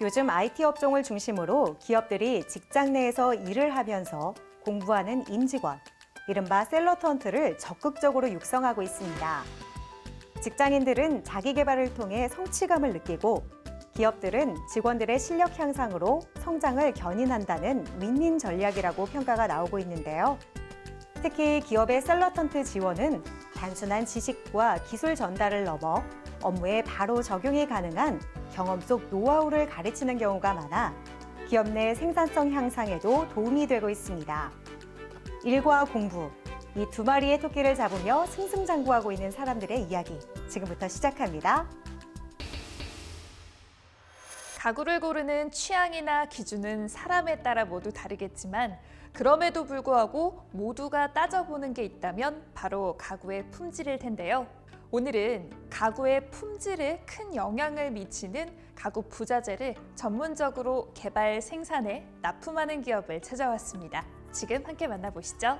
요즘 IT 업종을 중심으로 기업들이 직장 내에서 일을 하면서 공부하는 임직원, 이른바 셀러턴트를 적극적으로 육성하고 있습니다. 직장인들은 자기 개발을 통해 성취감을 느끼고 기업들은 직원들의 실력 향상으로 성장을 견인한다는 윈윈 전략이라고 평가가 나오고 있는데요. 특히 기업의 셀러턴트 지원은 단순한 지식과 기술 전달을 넘어 업무에 바로 적용이 가능한 경험 속 노하우를 가르치는 경우가 많아 기업 내 생산성 향상에도 도움이 되고 있습니다. 일과 공부, 이 두 마리의 토끼를 잡으며 승승장구하고 있는 사람들의 이야기, 지금부터 시작합니다. 가구를 고르는 취향이나 기준은 사람에 따라 모두 다르겠지만 그럼에도 불구하고 모두가 따져보는 게 있다면 바로 가구의 품질일 텐데요. 오늘은 가구의 품질에 큰 영향을 미치는 가구 부자재를 전문적으로 개발, 생산해 납품하는 기업을 찾아왔습니다. 지금 함께 만나보시죠.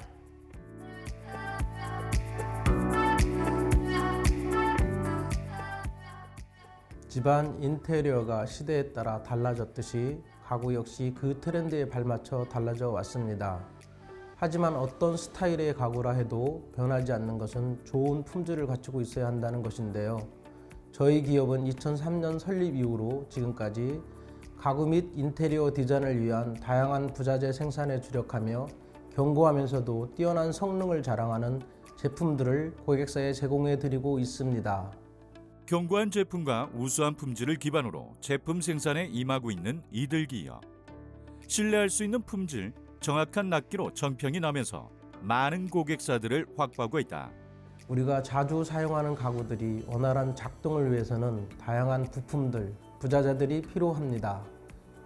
집안 인테리어가 시대에 따라 달라졌듯이 가구 역시 그 트렌드에 발맞춰 달라져 왔습니다. 하지만 어떤 스타일의 가구라 해도 변하지 않는 것은 좋은 품질을 갖추고 있어야 한다는 것인데요. 저희 기업은 2003년 설립 이후로 지금까지 가구 및 인테리어 디자인을 위한 다양한 부자재 생산에 주력하며 견고하면서도 뛰어난 성능을 자랑하는 제품들을 고객사에 제공해 드리고 있습니다. 견고한 제품과 우수한 품질을 기반으로 제품 생산에 임하고 있는 이들 기업. 신뢰할 수 있는 품질, 정확한 납기로 정평이 나면서 많은 고객사들을 확보하고 있다. 우리가 자주 사용하는 가구들이 원활한 작동을 위해서는 다양한 부품들, 부자재들이 필요합니다.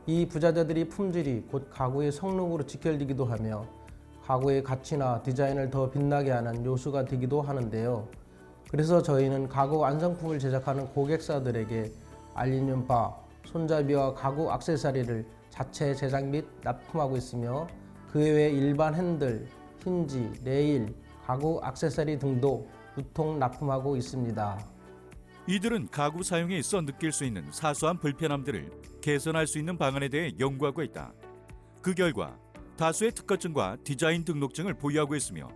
이 부자재들이 품질이 곧 가구의 성능으로 직결되기도 하며 가구의 가치나 디자인을 더 빛나게 하는 요소가 되기도 하는데요. 그래서 저희는 가구 완성품을 제작하는 고객사들에게 알루미늄바, 손잡이와 가구 액세서리를 자체 제작 및 납품하고 있으며 그 외 일반 핸들, 힌지, 레일, 가구 액세서리 등도 유통 납품하고 있습니다. 이들은 가구 사용에 있어 느낄 수 있는 사소한 불편함들을 개선할 수 있는 방안에 대해 연구하고 있다. 그 결과 다수의 특허증과 디자인 등록증을 보유하고 있으며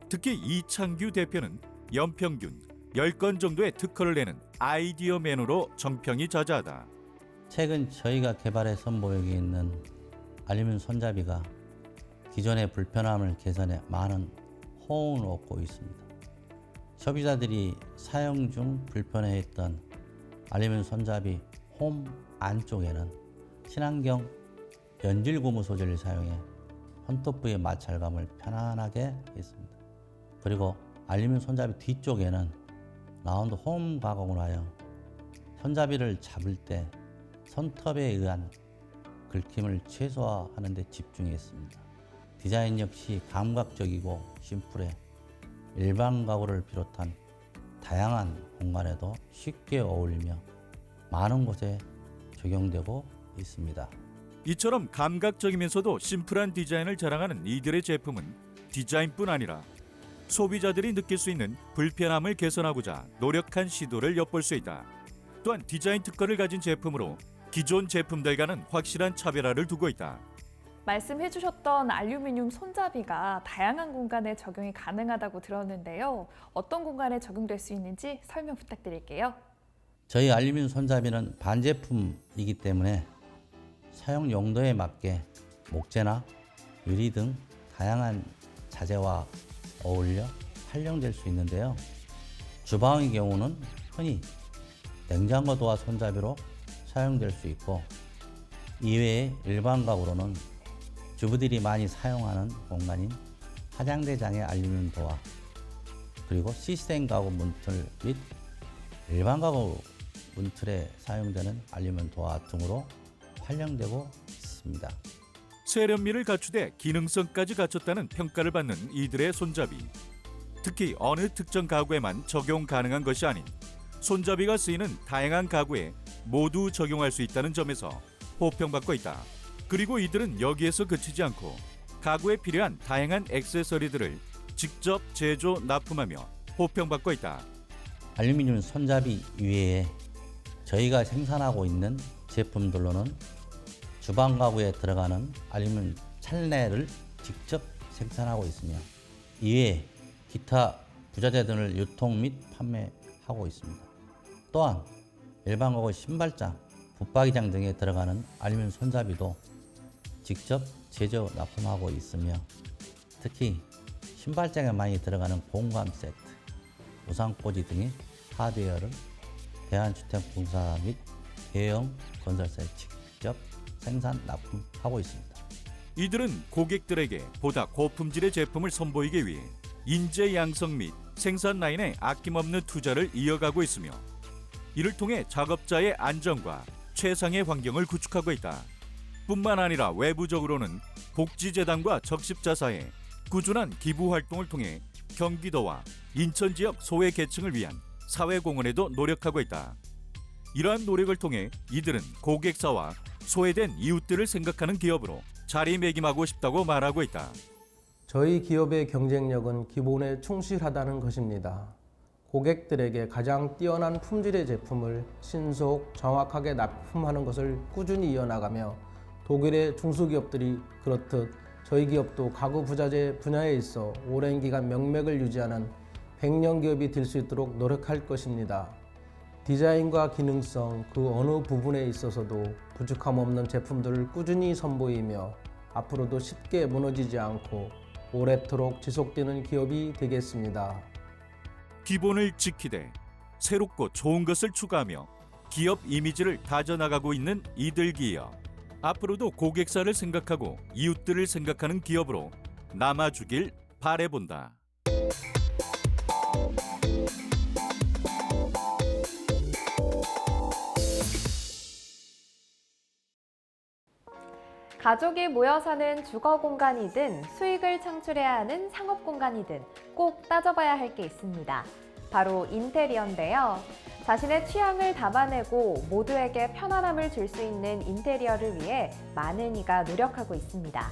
특히 이창규 대표는 연평균 10건 정도의 특허를 내는 아이디어맨으로 정평이 자자하다. 최근 저희가 개발해 선보이고 있는 알루미늄 손잡이가 기존의 불편함을 개선해 많은 호응을 얻고 있습니다. 소비자들이 사용 중 불편해했던 알루미늄 손잡이 홈 안쪽에는 친환경 연질 고무 소재를 사용해 손톱부의 마찰감을 편안하게 했습니다. 그리고 알루미늄 손잡이 뒤쪽에는 라운드 홈 가공을 하여 손잡이를 잡을 때 손톱에 의한 긁힘을 최소화하는 데 집중했습니다. 디자인 역시 감각적이고 심플해 일반 가구를 비롯한 다양한 공간에도 쉽게 어울리며 많은 곳에 적용되고 있습니다. 이처럼 감각적이면서도 심플한 디자인을 자랑하는 이들의 제품은 디자인뿐 아니라 소비자들이 느낄 수 있는 불편함을 개선하고자 노력한 시도를 엿볼 수 있다. 또한 디자인 특허를 가진 제품으로 기존 제품들과는 확실한 차별화를 두고 있다. 말씀해 주셨던 알루미늄 손잡이가 다양한 공간에 적용이 가능하다고 들었는데요. 어떤 공간에 적용될 수 있는지 설명 부탁드릴게요. 저희 알루미늄 손잡이는 반제품이기 때문에 사용 용도에 맞게 목재나 유리 등 다양한 자재와 어울려 활용될 수 있는데요. 주방의 경우는 흔히 냉장고 도화 손잡이로 사용될 수 있고 이외에 일반 가구로는 주부들이 많이 사용하는 공간인 화장대장의 알루미늄 도화, 그리고 시스템 가구 문틀 및 일반 가구 문틀에 사용되는 알루미늄 도화 등으로 활용되고 있습니다. 세련미를 갖추되 기능성까지 갖췄다는 평가를 받는 이들의 손잡이. 특히 어느 특정 가구에만 적용 가능한 것이 아닌 손잡이가 쓰이는 다양한 가구에 모두 적용할 수 있다는 점에서 호평받고 있다. 그리고 이들은 여기에서 그치지 않고 가구에 필요한 다양한 액세서리들을 직접 제조 납품하며 호평받고 있다. 알루미늄 손잡이 이외에 저희가 생산하고 있는 제품들로는 주방 가구에 들어가는 알루미늄 찰내를 직접 생산하고 있으며 이외에 기타 부자재들을 유통 및 판매하고 있습니다. 또한 일반 가구 신발장, 붙박이장 등에 들어가는 알루미늄 손잡이도 직접 제조 납품하고 있으며 특히 신발장에 많이 들어가는 공감 세트, 우산꽂이 등의 하드웨어를 대한주택공사 및 대형 건설사에 직접 생산 납품하고 있습니다. 이들은 고객들에게 보다 고품질의 제품을 선보이기 위해 인재 양성 및 생산 라인에 아낌없는 투자를 이어가고 있으며 이를 통해 작업자의 안전과 최상의 환경을 구축하고 있다. 뿐만 아니라 외부적으로는 복지재단과 적십자사에 꾸준한 기부 활동을 통해 경기도와 인천 지역 소외계층을 위한 사회공헌에도 노력하고 있다. 이러한 노력을 통해 이들은 고객사와 소외된 이웃들을 생각하는 기업으로 자리매김하고 싶다고 말하고 있다. 저희 기업의 경쟁력은 기본에 충실하다는 것입니다. 고객들에게 가장 뛰어난 품질의 제품을 신속, 정확하게 납품하는 것을 꾸준히 이어나가며 독일의 중소기업들이 그렇듯 저희 기업도 가구 부자재 분야에 있어 오랜 기간 명맥을 유지하는 100년 기업이 될 수 있도록 노력할 것입니다. 디자인과 기능성 그 어느 부분에 있어서도 부족함 없는 제품들을 꾸준히 선보이며 앞으로도 쉽게 무너지지 않고 오래도록 지속되는 기업이 되겠습니다. 기본을 지키되 새롭고 좋은 것을 추가하며 기업 이미지를 다져나가고 있는 이들 기업. 앞으로도 고객사를 생각하고 이웃들을 생각하는 기업으로 남아주길 바라본다. 가족이 모여 사는 주거 공간이든 수익을 창출해야 하는 상업 공간이든 꼭 따져봐야 할 게 있습니다. 바로 인테리어인데요. 자신의 취향을 담아내고 모두에게 편안함을 줄 수 있는 인테리어를 위해 많은 이가 노력하고 있습니다.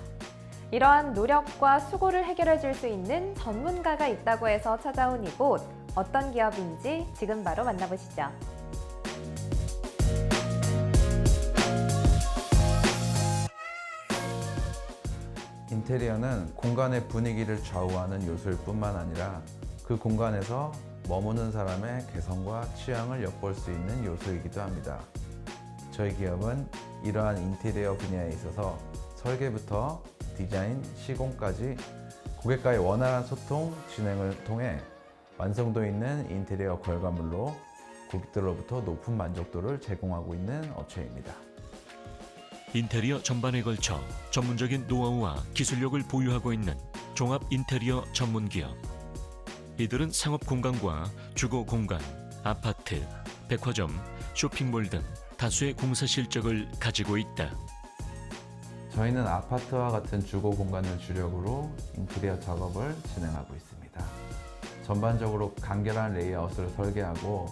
이러한 노력과 수고를 해결해 줄 수 있는 전문가가 있다고 해서 찾아온 이곳, 어떤 기업인지 지금 바로 만나보시죠. 인테리어는 공간의 분위기를 좌우하는 요소일 뿐만 아니라 그 공간에서 머무는 사람의 개성과 취향을 엿볼 수 있는 요소이기도 합니다. 저희 기업은 이러한 인테리어 분야에 있어서 설계부터 디자인, 시공까지 고객과의 원활한 소통, 진행을 통해 완성도 있는 인테리어 결과물로 고객들로부터 높은 만족도를 제공하고 있는 업체입니다. 인테리어 전반에 걸쳐 전문적인 노하우와 기술력을 보유하고 있는 종합 인테리어 전문기업. 이들은 상업 공간과 주거 공간, 아파트, 백화점, 쇼핑몰 등 다수의 공사 실적을 가지고 있다. 저희는 아파트와 같은 주거 공간을 주력으로 인테리어 작업을 진행하고 있습니다. 전반적으로 간결한 레이아웃을 설계하고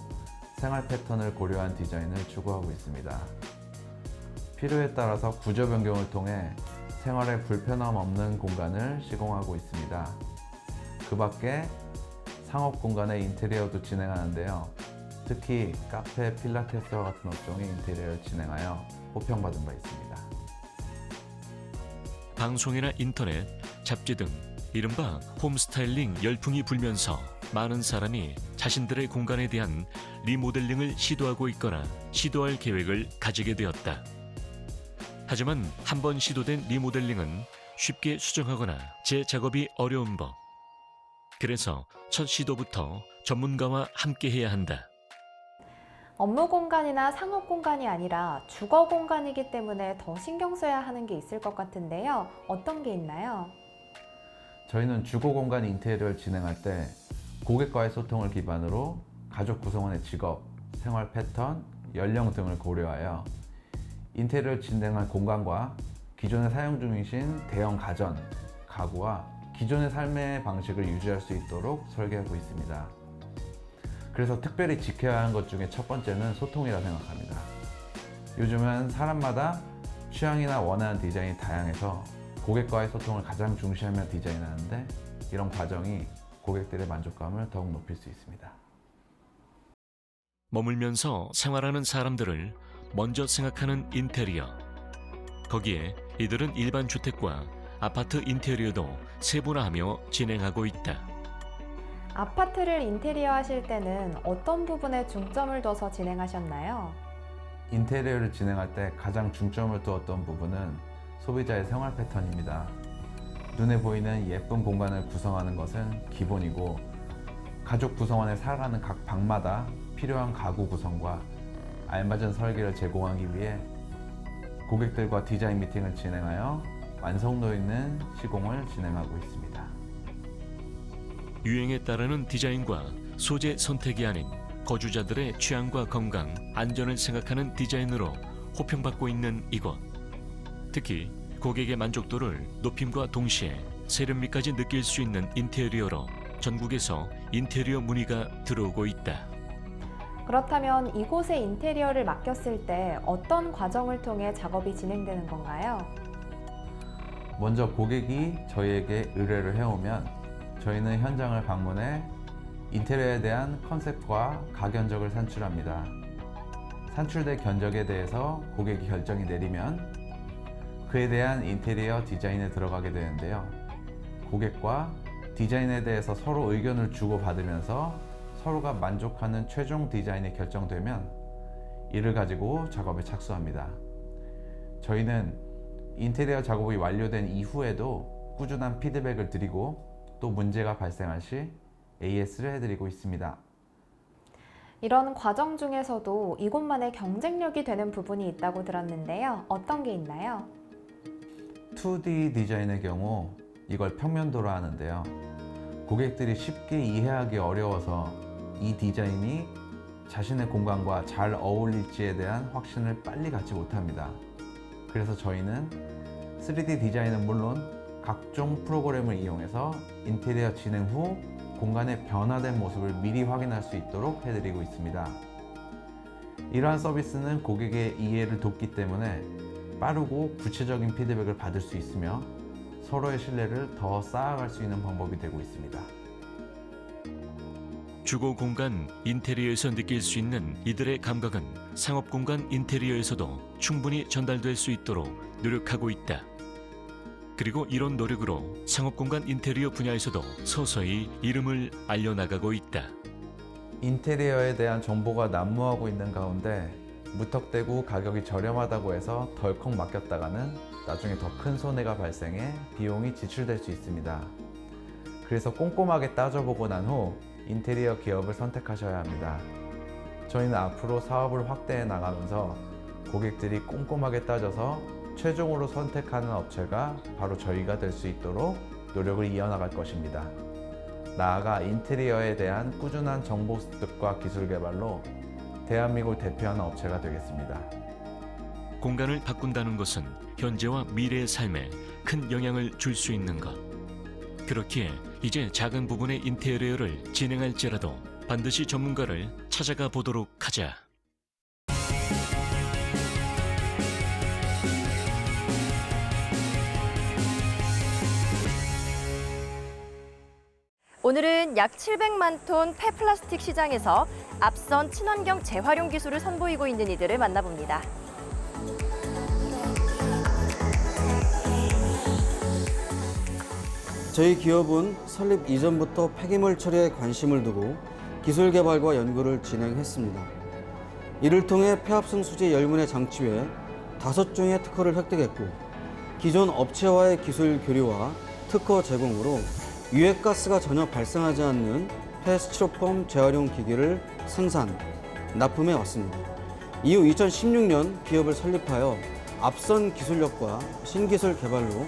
생활 패턴을 고려한 디자인을 추구하고 있습니다. 필요에 따라서 구조 변경을 통해 생활에 불편함 없는 공간을 시공하고 있습니다. 그 밖에 상업 공간의 인테리어도 진행하는데요. 특히 카페, 필라테스와 같은 업종의 인테리어를 진행하여 호평받은 바 있습니다. 방송이나 인터넷, 잡지 등 이른바 홈스타일링 열풍이 불면서 많은 사람이 자신들의 공간에 대한 리모델링을 시도하고 있거나 시도할 계획을 가지게 되었다. 하지만 한번 시도된 리모델링은 쉽게 수정하거나 재작업이 어려운 법. 그래서 첫 시도부터 전문가와 함께 해야 한다. 업무 공간이나 상업 공간이 아니라 주거 공간이기 때문에 더 신경 써야 하는 게 있을 것 같은데요. 어떤 게 있나요? 저희는 주거 공간 인테리어를 진행할 때 고객과의 소통을 기반으로 가족 구성원의 직업, 생활 패턴, 연령 등을 고려하여 인테리어를 진행할 공간과 기존에 사용 중이신 대형 가전, 가구와 기존의 삶의 방식을 유지할 수 있도록 설계하고 있습니다. 그래서 특별히 지켜야 하는 것 중에 첫 번째는 소통이라 생각합니다. 요즘은 사람마다 취향이나 원하는 디자인이 다양해서 고객과의 소통을 가장 중시하며 디자인하는데 이런 과정이 고객들의 만족감을 더욱 높일 수 있습니다. 머물면서 생활하는 사람들을 먼저 생각하는 인테리어. 거기에 이들은 일반 주택과 아파트 인테리어도 세분화하며 진행하고 있다. 아파트를 인테리어 하실 때는 어떤 부분에 중점을 둬서 진행하셨나요? 인테리어를 진행할 때 가장 중점을 두었던 부분은 소비자의 생활 패턴입니다. 눈에 보이는 예쁜 공간을 구성하는 것은 기본이고, 가족 구성원에 살아가는 각 방마다 필요한 가구 구성과 알맞은 설계를 제공하기 위해 고객들과 디자인 미팅을 진행하여 완성도 있는 시공을 진행하고 있습니다. 유행에 따르는 디자인과 소재 선택이 아닌 거주자들의 취향과 건강, 안전을 생각하는 디자인으로 호평받고 있는 이곳. 특히 고객의 만족도를 높임과 동시에 세련미까지 느낄 수 있는 인테리어로 전국에서 인테리어 문의가 들어오고 있다. 그렇다면 이곳에 인테리어를 맡겼을 때 어떤 과정을 통해 작업이 진행되는 건가요? 먼저 고객이 저희에게 의뢰를 해오면 저희는 현장을 방문해 인테리어에 대한 컨셉과 가견적을 산출합니다. 산출된 견적에 대해서 고객이 결정이 내리면 그에 대한 인테리어 디자인에 들어가게 되는데요. 고객과 디자인에 대해서 서로 의견을 주고받으면서 서로가 만족하는 최종 디자인이 결정되면 이를 가지고 작업에 착수합니다. 저희는 인테리어 작업이 완료된 이후에도 꾸준한 피드백을 드리고 또 문제가 발생할 시 AS를 해드리고 있습니다. 이런 과정 중에서도 이곳만의 경쟁력이 되는 부분이 있다고 들었는데요. 어떤 게 있나요? 2D 디자인의 경우 이걸 평면도로 하는데요. 고객들이 쉽게 이해하기 어려워서 이 디자인이 자신의 공간과 잘 어울릴지에 대한 확신을 빨리 갖지 못합니다. 그래서 저희는 3D 디자인은 물론 각종 프로그램을 이용해서 인테리어 진행 후 공간의 변화된 모습을 미리 확인할 수 있도록 해드리고 있습니다. 이러한 서비스는 고객의 이해를 돕기 때문에 빠르고 구체적인 피드백을 받을 수 있으며 서로의 신뢰를 더 쌓아갈 수 있는 방법이 되고 있습니다. 주거 공간 인테리어에서 느낄 수 있는 이들의 감각은 상업 공간 인테리어에서도 충분히 전달될 수 있도록 노력하고 있다. 그리고 이런 노력으로 상업 공간 인테리어 분야에서도 서서히 이름을 알려나가고 있다. 인테리어에 대한 정보가 난무하고 있는 가운데 무턱대고 가격이 저렴하다고 해서 덜컥 맡겼다가는 나중에 더 큰 손해가 발생해 비용이 지출될 수 있습니다. 그래서 꼼꼼하게 따져보고 난 후 인테리어 기업을 선택하셔야 합니다. 저희는 앞으로 사업을 확대해 나가면서 고객들이 꼼꼼하게 따져서 최종으로 선택하는 업체가 바로 저희가 될 수 있도록 노력을 이어나갈 것입니다. 나아가 인테리어에 대한 꾸준한 정보 습득과 기술 개발로 대한민국을 대표하는 업체가 되겠습니다. 공간을 바꾼다는 것은 현재와 미래의 삶에 큰 영향을 줄 수 있는 것. 그렇기에 이제 작은 부분의 인테리어를 진행할지라도 반드시 전문가를 찾아가 보도록 하자. 오늘은 약 700만 톤 폐플라스틱 시장에서 앞선 친환경 재활용 기술을 선보이고 있는 이들을 만나봅니다. 저희 기업은 설립 이전부터 폐기물 처리에 관심을 두고 기술 개발과 연구를 진행했습니다. 이를 통해 폐합성 수지 열문의 장치 외 5종의 특허를 획득했고, 기존 업체와의 기술 교류와 특허 제공으로 유해가스가 전혀 발생하지 않는 폐스티로폼 재활용 기기를 생산, 납품해 왔습니다. 이후 2016년 기업을 설립하여 앞선 기술력과 신기술 개발로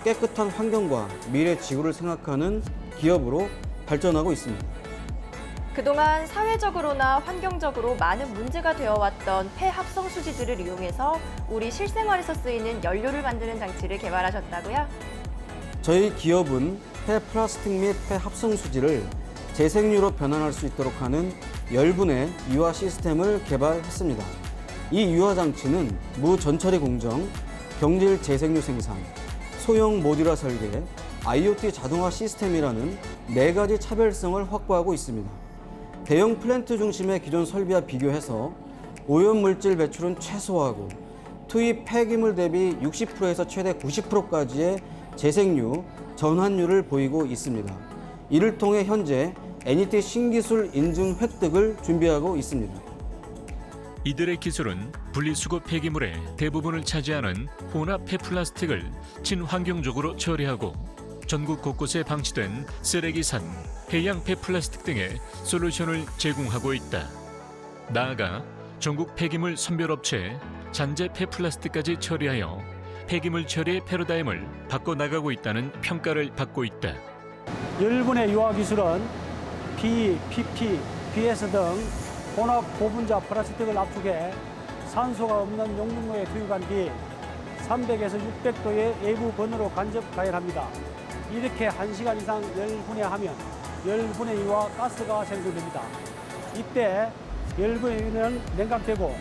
깨끗한 환경과 미래 지구를 생각하는 기업으로 발전하고 있습니다. 그동안 사회적으로나 환경적으로 많은 문제가 되어왔던 폐합성 수지들을 이용해서 우리 실생활에서 쓰이는 연료를 만드는 장치를 개발하셨다고요? 저희 기업은 폐플라스틱 및 폐합성 수지를 재생유로 변환할 수 있도록 하는 열분해 유화 시스템을 개발했습니다. 이 유화 장치는 무전처리 공정, 경질 재생유 생산, 소형 모듈화 설계, IoT 자동화 시스템이라는 4가지 차별성을 확보하고 있습니다. 대형 플랜트 중심의 기존 설비와 비교해서 오염물질 배출은 최소화하고 투입 폐기물 대비 60%에서 최대 90%까지의 재생률, 전환율을 보이고 있습니다. 이를 통해 현재 NET 신기술 인증 획득을 준비하고 있습니다. 이들의 기술은 분리수거 폐기물의 대부분을 차지하는 혼합 폐플라스틱을 친환경적으로 처리하고 전국 곳곳에 방치된 쓰레기산, 해양 폐플라스틱 등의 솔루션을 제공하고 있다. 나아가 전국 폐기물 선별업체에 잔재 폐플라스틱까지 처리하여 폐기물 처리의 패러다임을 바꿔나가고 있다는 평가를 받고 있다. 열분해 유화 기술은 PE, PP, PS 등 혼합 고분자 플라스틱을 압축해 산소가 없는 용융로에 투입한 뒤 300에서 600도의 외부 번호로 간접 가열합니다. 이렇게 1시간 이상 열분해하면 열분해 유화 가스가 생성됩니다. 이때 열분해 유는 냉각되고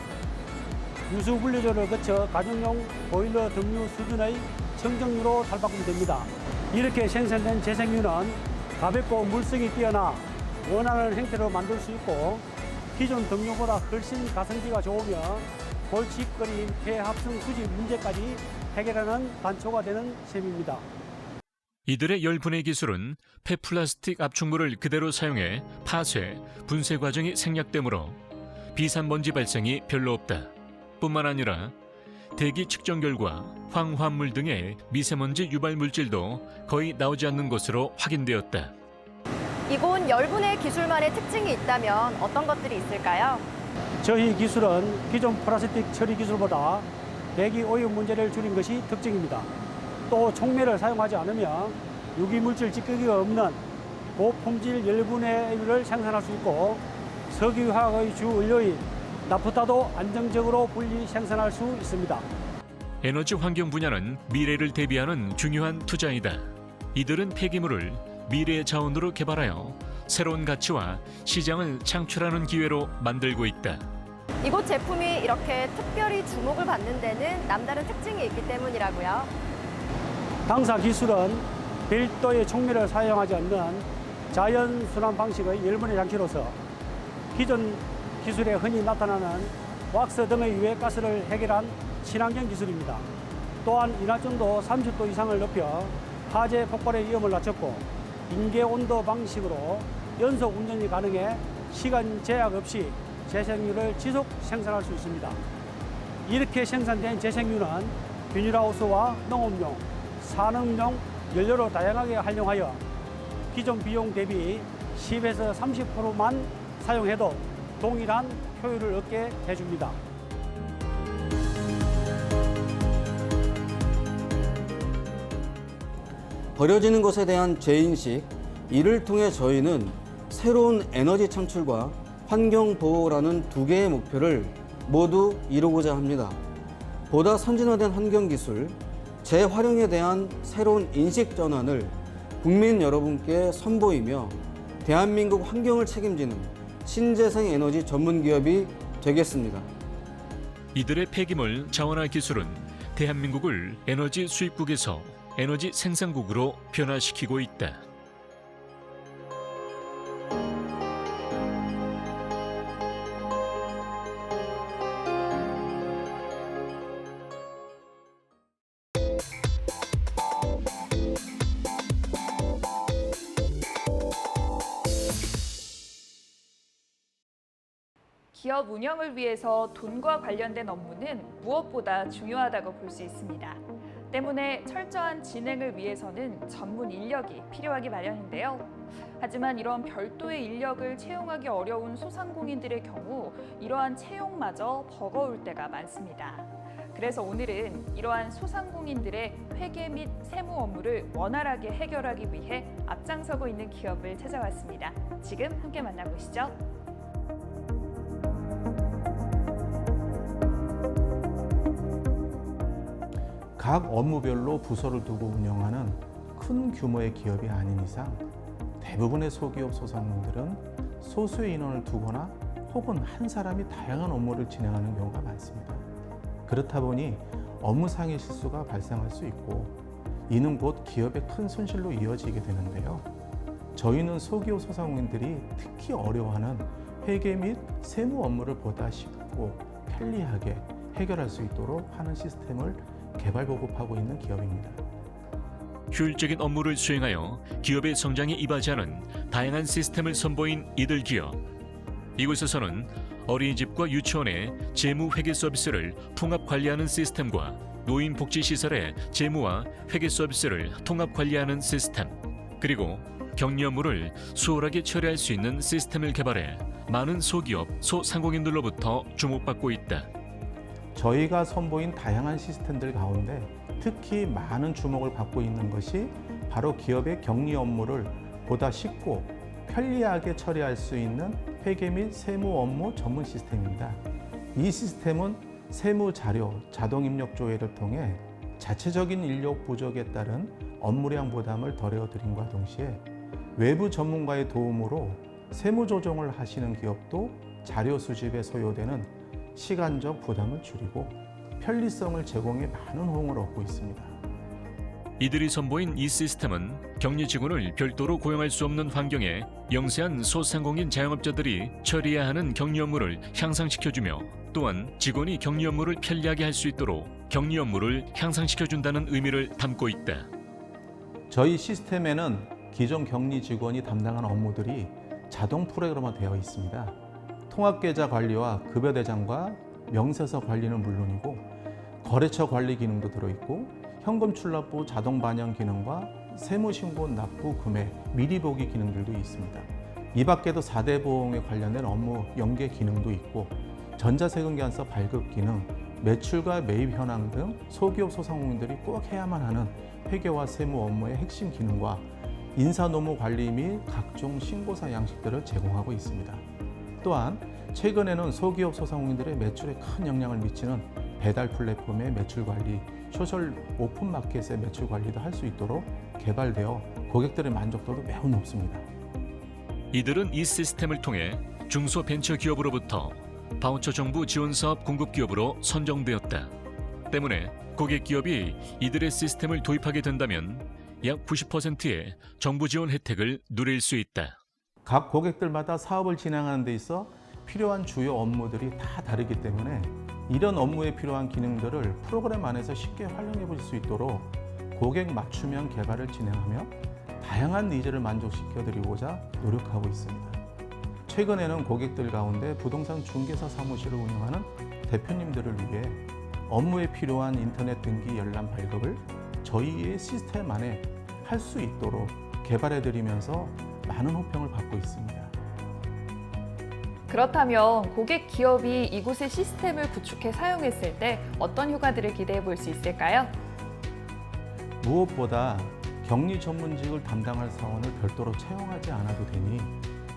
유수 분리조를 거쳐 가정용 보일러 등유 수준의 청정유로 탈바꿈됩니다. 이렇게 생산된 재생유는 가볍고 물성이 뛰어나 원하는 형태로 만들 수 있고 기존 등유보다 훨씬 가성비가 좋으며 골칫거리인 폐합성 수지 문제까지 해결하는 단초가 되는 셈입니다. 이들의 열분해 기술은 폐플라스틱 압축물을 그대로 사용해 파쇄, 분쇄 과정이 생략되므로 비산먼지 발생이 별로 없다. 뿐만 아니라 대기 측정 결과 황화물 등의 미세먼지 유발 물질도 거의 나오지 않는 것으로 확인되었다. 이곳 열분해 기술만의 특징이 있다면 어떤 것들이 있을까요? 저희 기술은 기존 플라스틱 처리 기술보다 대기 오염 문제를 줄인 것이 특징입니다. 또 촉매를 사용하지 않으면 유기물질 찌꺼기가 없는 고품질 열분해유를 생산할 수 있고 석유화학의 주 원료인 나프타도 안정적으로 분리 생산할 수 있습니다. 에너지 환경 분야는 미래를 대비하는 중요한 투자이다. 이들은 폐기물을 미래의 자원으로 개발하여 새로운 가치와 시장을 창출하는 기회로 만들고 있다. 이곳 제품이 이렇게 특별히 주목을 받는 데는 남다른 특징이 있기 때문이라고요. 당사 기술은 별도의 촉매를 사용하지 않는 자연순환 방식의 열분해 장치로서 기존 기술에 흔히 나타나는 왁스 등의 유해 가스를 해결한 친환경 기술입니다. 또한 인하점도 30도 이상을 높여 화재 폭발의 위험을 낮췄고 인계 온도 방식으로 연속 운전이 가능해 시간 제약 없이 재생유를 지속 생산할 수 있습니다. 이렇게 생산된 재생유는 비닐하우스와 농업용, 산업용 연료로 다양하게 활용하여 기존 비용 대비 10에서 30%만 사용해도 동일한 효율을 얻게 해줍니다. 버려지는 것에 대한 재인식, 이를 통해 저희는 새로운 에너지 창출과 환경 보호라는 두 개의 목표를 모두 이루고자 합니다. 보다 선진화된 환경 기술, 재활용에 대한 새로운 인식 전환을 국민 여러분께 선보이며 대한민국 환경을 책임지는 신재생 에너지 전문 기업이 되겠습니다. 이들의 폐기물 자원화 기술은 대한민국을 에너지 수입국에서 에너지 생산국으로 변화시키고 있다. 기업 운영을 위해서 돈과 관련된 업무는 무엇보다 중요하다고 볼 수 있습니다. 때문에 철저한 진행을 위해서는 전문 인력이 필요하기 마련인데요. 하지만 이런 별도의 인력을 채용하기 어려운 소상공인들의 경우 이러한 채용마저 버거울 때가 많습니다. 그래서 오늘은 이러한 소상공인들의 회계 및 세무 업무를 원활하게 해결하기 위해 앞장서고 있는 기업을 찾아왔습니다. 지금 함께 만나보시죠. 각 업무별로 부서를 두고 운영하는 큰 규모의 기업이 아닌 이상 대부분의 소기업 소상공인들은 소수의 인원을 두거나 혹은 한 사람이 다양한 업무를 진행하는 경우가 많습니다. 그렇다 보니 업무상의 실수가 발생할 수 있고 이는 곧 기업의 큰 손실로 이어지게 되는데요. 저희는 소기업 소상공인들이 특히 어려워하는 회계 및 세무 업무를 보다 쉽고 편리하게 해결할 수 있도록 하는 시스템을 개발 보급하고 있는 기업입니다. 효율적인 업무를 수행하여 기업의 성장에 이바지하는 다양한 시스템을 선보인 이들 기업. 이곳에서는 어린이집과 유치원의 재무 회계 서비스를 통합 관리하는 시스템과 노인복지시설의 재무와 회계 서비스를 통합 관리하는 시스템, 그리고 격리 업무를 수월하게 처리할 수 있는 시스템을 개발해 많은 소기업, 소상공인들로부터 주목받고 있다. 저희가 선보인 다양한 시스템들 가운데 특히 많은 주목을 받고 있는 것이 바로 기업의 격리 업무를 보다 쉽고 편리하게 처리할 수 있는 회계 및 세무 업무 전문 시스템입니다. 이 시스템은 세무 자료 자동 입력 조회를 통해 자체적인 인력 부족에 따른 업무량 부담을 덜어드림과 동시에 외부 전문가의 도움으로 세무 조정을 하시는 기업도 자료 수집에 소요되는 시간적 부담을 줄이고 편리성을 제공해 많은 호응을 얻고 있습니다. 이들이 선보인 이 시스템은 격리 직원을 별도로 고용할 수 없는 환경에 영세한 소상공인 자영업자들이 처리해야 하는 격리 업무를 향상시켜주며 또한 직원이 격리 업무를 편리하게 할 수 있도록 격리 업무를 향상시켜준다는 의미를 담고 있다. 저희 시스템에는 기존 격리 직원이 담당한 업무들이 자동 프로그램화되어 있습니다. 통합계좌 관리와 급여 대장과 명세서 관리는 물론이고 거래처 관리 기능도 들어있고 현금 출납부 자동 반영 기능과 세무신고 납부 금액 미리 보기 기능들도 있습니다. 이 밖에도 4대 보험에 관련된 업무 연계 기능도 있고 전자세금계산서 발급 기능, 매출과 매입 현황 등 소기업 소상공인들이 꼭 해야만 하는 회계와 세무 업무의 핵심 기능과 인사노무 관리 및 각종 신고사 양식들을 제공하고 있습니다. 또한 최근에는 소기업 소상공인들의 매출에 큰 영향을 미치는 배달 플랫폼의 매출 관리, 소셜 오픈마켓의 매출 관리도 할 수 있도록 개발되어 고객들의 만족도도 매우 높습니다. 이들은 이 시스템을 통해 중소벤처기업으로부터 바우처 정부 지원사업 공급기업으로 선정되었다. 때문에 고객기업이 이들의 시스템을 도입하게 된다면 약 90%의 정부 지원 혜택을 누릴 수 있다. 각 고객들마다 사업을 진행하는 데 있어 필요한 주요 업무들이 다 다르기 때문에 이런 업무에 필요한 기능들을 프로그램 안에서 쉽게 활용해 볼 수 있도록 고객 맞춤형 개발을 진행하며 다양한 니즈를 만족시켜 드리고자 노력하고 있습니다. 최근에는 고객들 가운데 부동산 중개사 사무실을 운영하는 대표님들을 위해 업무에 필요한 인터넷 등기 열람 발급을 저희의 시스템 안에 할 수 있도록 개발해 드리면서 많은 호평을 받고 있습니다. 그렇다면 고객 기업이 이곳의 시스템을 구축해 사용했을 때 어떤 효과들을 기대해 볼 수 있을까요? 무엇보다 격리 전문직을 담당할 사원을 별도로 채용하지 않아도 되니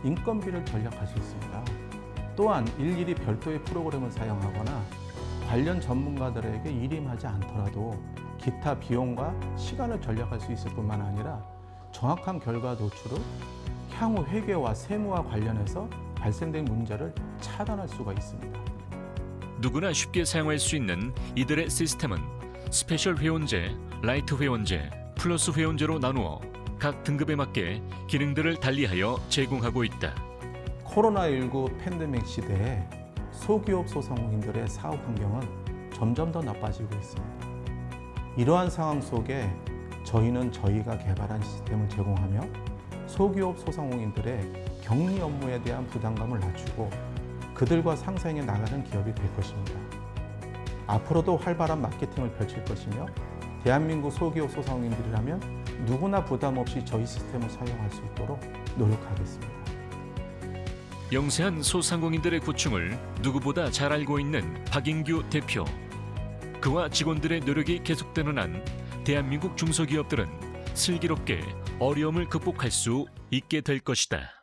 인건비를 절약할 수 있습니다. 또한 일일이 별도의 프로그램을 사용하거나 관련 전문가들에게 일임하지 않더라도 기타 비용과 시간을 절약할 수 있을 뿐만 아니라 정확한 결과 도출을 향후 회계와 세무와 관련해서 발생된 문제를 차단할 수가 있습니다. 누구나 쉽게 사용할 수 있는 이들의 시스템은 스페셜 회원제, 라이트 회원제, 플러스 회원제로 나누어 각 등급에 맞게 기능들을 달리하여 제공하고 있다. 코로나19 팬데믹 시대에 소기업 소상공인들의 사업 환경은 점점 더 나빠지고 있습니다. 이러한 상황 속에 저희는 저희가 개발한 시스템을 제공하며 소기업 소상공인들의 격리 업무에 대한 부담감을 낮추고 그들과 상생해 나가는 기업이 될 것입니다. 앞으로도 활발한 마케팅을 펼칠 것이며 대한민국 소기업 소상공인들이라면 누구나 부담 없이 저희 시스템을 사용할 수 있도록 노력하겠습니다. 영세한 소상공인들의 고충을 누구보다 잘 알고 있는 박인규 대표. 그와 직원들의 노력이 계속되는 한 대한민국 중소기업들은 슬기롭게 어려움을 극복할 수 있게 될 것이다.